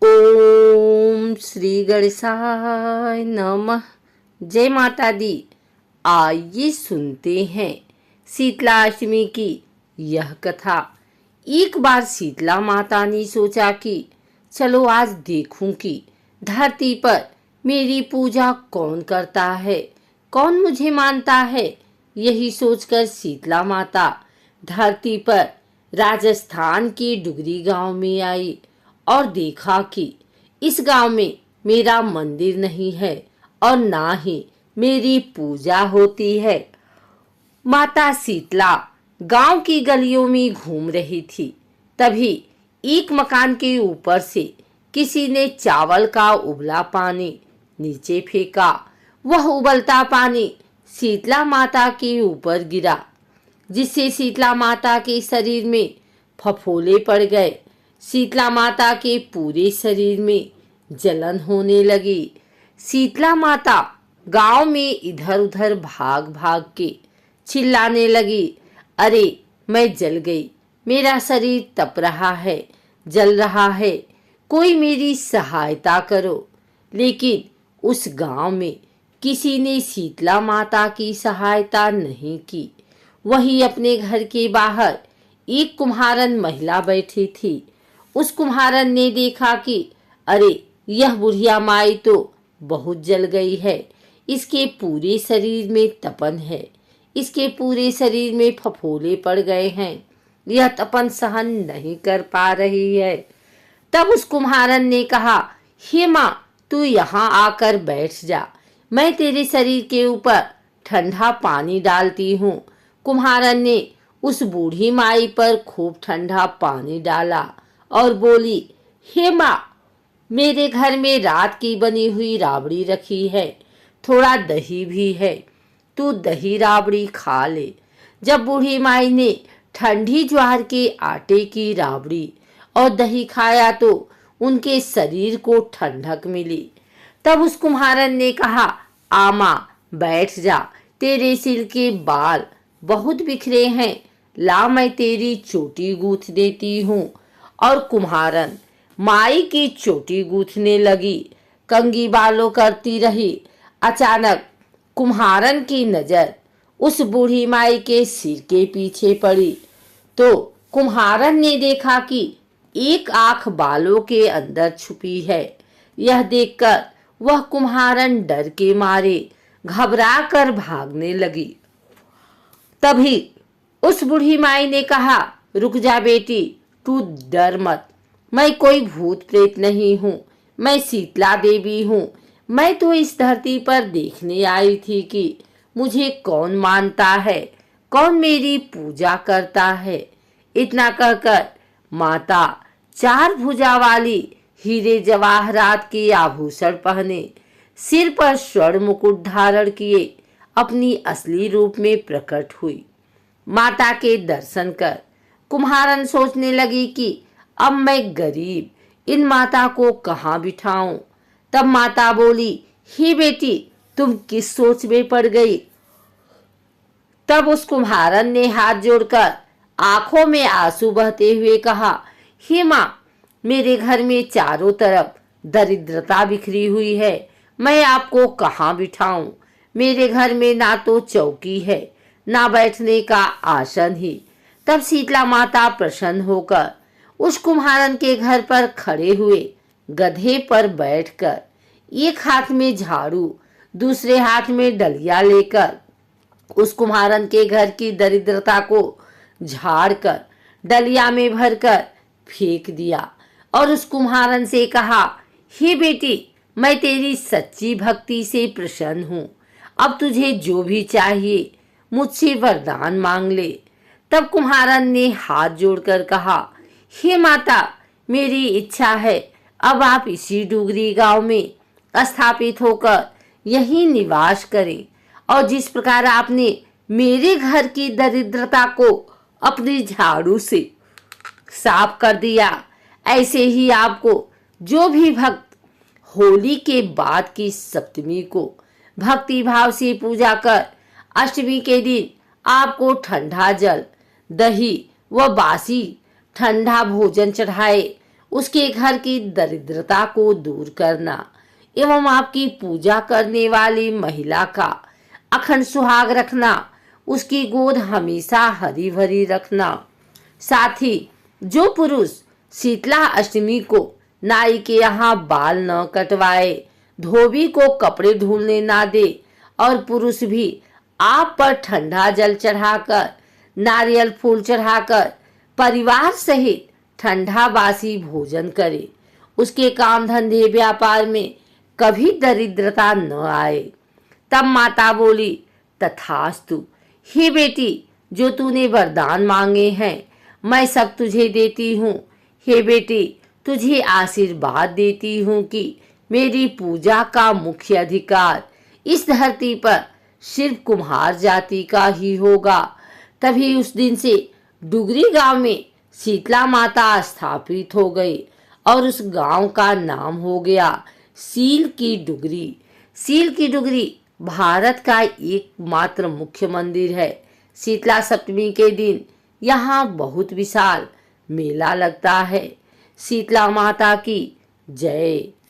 ओम श्री गणेशाय नमः। जय माता दी। आइए सुनते हैं शीतला अष्टमी की यह कथा। एक बार शीतला माता ने सोचा कि चलो आज देखूं कि धरती पर मेरी पूजा कौन करता है, कौन मुझे मानता है। यही सोचकर शीतला माता धरती पर राजस्थान के डुगरी गांव में आई और देखा कि इस गांव में मेरा मंदिर नहीं है और ना ही मेरी पूजा होती है। माता शीतला गांव की गलियों में घूम रही थी। तभी एक मकान के ऊपर से किसी ने चावल का उबला पानी नीचे फेंका। वह उबलता पानी शीतला माता के ऊपर गिरा, जिससे शीतला माता के शरीर में फफोले पड़ गए। शीतला माता के पूरे शरीर में जलन होने लगी। शीतला माता गांव में इधर उधर भाग भाग के चिल्लाने लगी, अरे मैं जल गई, मेरा शरीर तप रहा है, जल रहा है, कोई मेरी सहायता करो। लेकिन उस गांव में किसी ने शीतला माता की सहायता नहीं की। वहीं अपने घर के बाहर एक कुम्हारन महिला बैठी थी। उस कुम्हारन ने देखा कि अरे यह बुढ़िया माई तो बहुत जल गई है, इसके पूरे शरीर में तपन है, इसके पूरे शरीर में फफोले पड़ गए हैं, यह तपन सहन नहीं कर पा रही है। तब उस कुम्हारन ने कहा, हे माँ, तू यहाँ आकर बैठ जा, मैं तेरे शरीर के ऊपर ठंडा पानी डालती हूँ। कुम्हारन ने उस बूढ़ी माई पर खूब ठंडा पानी डाला और बोली, हे माँ, मेरे घर में रात की बनी हुई राबड़ी रखी है, थोड़ा दही भी है, तू दही राबड़ी खा ले। जब बूढ़ी माई ने ठंडी ज्वार के आटे की राबड़ी और दही खाया तो उनके शरीर को ठंडक मिली। तब उस कुम्हारन ने कहा, आमा बैठ जा, तेरे सिर के बाल बहुत बिखरे हैं, ला मैं तेरी चोटी गूंथ देती हूँ। और कुम्हारन माई की चोटी गूंथने लगी, कंघी बालों करती रही। अचानक कुम्हारन की नजर उस बूढ़ी माई के सिर के पीछे पड़ी तो कुम्हारन ने देखा कि एक आंख बालों के अंदर छुपी है। यह देखकर वह कुम्हारन डर के मारे घबरा कर भागने लगी। तभी उस बूढ़ी माई ने कहा, रुक जा बेटी, तू डर मत, मैं कोई भूत प्रेत नहीं हूँ, मैं शीतला देवी हूँ। मैं तो इस धरती पर देखने आई थी कि मुझे कौन मानता है, कौन मेरी पूजा करता है। इतना कहकर माता चार भुजा वाली हीरे जवाहरात के आभूषण पहने, सिर पर स्वर्ण मुकुट धारण किए अपनी असली रूप में प्रकट हुई। माता के दर्शन कर कुम्हारन सोचने लगी कि अब मैं गरीब इन माता को कहाँ बिठाऊं। तब माता बोली, हे बेटी, तुम किस सोच में पड़ गई। तब उस कुम्हारन ने हाथ जोड़कर आंखों में आंसू बहते हुए कहा, हे माँ, मेरे घर में चारों तरफ दरिद्रता बिखरी हुई है, मैं आपको कहाँ बिठाऊं। मेरे घर में ना तो चौकी है, ना बैठने का आसन ही। तब शीतला माता प्रसन्न होकर उस कुम्हारन के घर पर खड़े हुए गधे पर बैठकर एक हाथ में झाड़ू, दूसरे हाथ में डलिया लेकर उस कुम्हारन के घर की दरिद्रता को झाड़कर डलिया में भरकर फेंक दिया और उस कुम्हारन से कहा, हे बेटी, मैं तेरी सच्ची भक्ति से प्रसन्न हूँ, अब तुझे जो भी चाहिए मुझसे वरदान मांग ले। तब कुम्हारन ने हाथ जोड़कर कहा, हे माता, मेरी इच्छा है अब आप इसी डुगरी गांव में स्थापित होकर यहीं निवास करें और जिस प्रकार आपने मेरे घर की दरिद्रता को अपनी झाड़ू से साफ कर दिया, ऐसे ही आपको जो भी भक्त होली के बाद की सप्तमी को भक्ति भाव से पूजा कर अष्टमी के दिन आपको ठंडा जल, दही व बासी ठंडा भोजन चढ़ाए, उसके घर की दरिद्रता को दूर करना एवं आपकी पूजा करने वाली महिला का अखंड सुहाग रखना, उसकी गोद हमेशा हरी भरी रखना। साथ ही जो पुरुष शीतला अष्टमी को नाई के यहाँ बाल न कटवाए, धोबी को कपड़े धुलने ना दे और पुरुष भी आप पर ठंडा जल चढ़ाकर, नारियल फूल चढ़ाकर परिवार सहित ठंडा बासी भोजन करे, उसके काम धंधे व्यापार में कभी दरिद्रता न आए। तब माता बोली, तथास्तु। हे बेटी, जो तूने वरदान मांगे हैं मैं सब तुझे देती हूँ। हे बेटी, तुझे आशीर्वाद देती हूँ कि मेरी पूजा का मुख्य अधिकार इस धरती पर सिर्फ कुम्हार जाति का ही होगा। तभी उस दिन से डुगरी गांव में शीतला माता स्थापित हो गई और उस गांव का नाम हो गया सील की डुगरी। सील की डुगरी भारत का एकमात्र मुख्य मंदिर है। शीतला सप्तमी के दिन यहाँ बहुत विशाल मेला लगता है। शीतला माता की जय।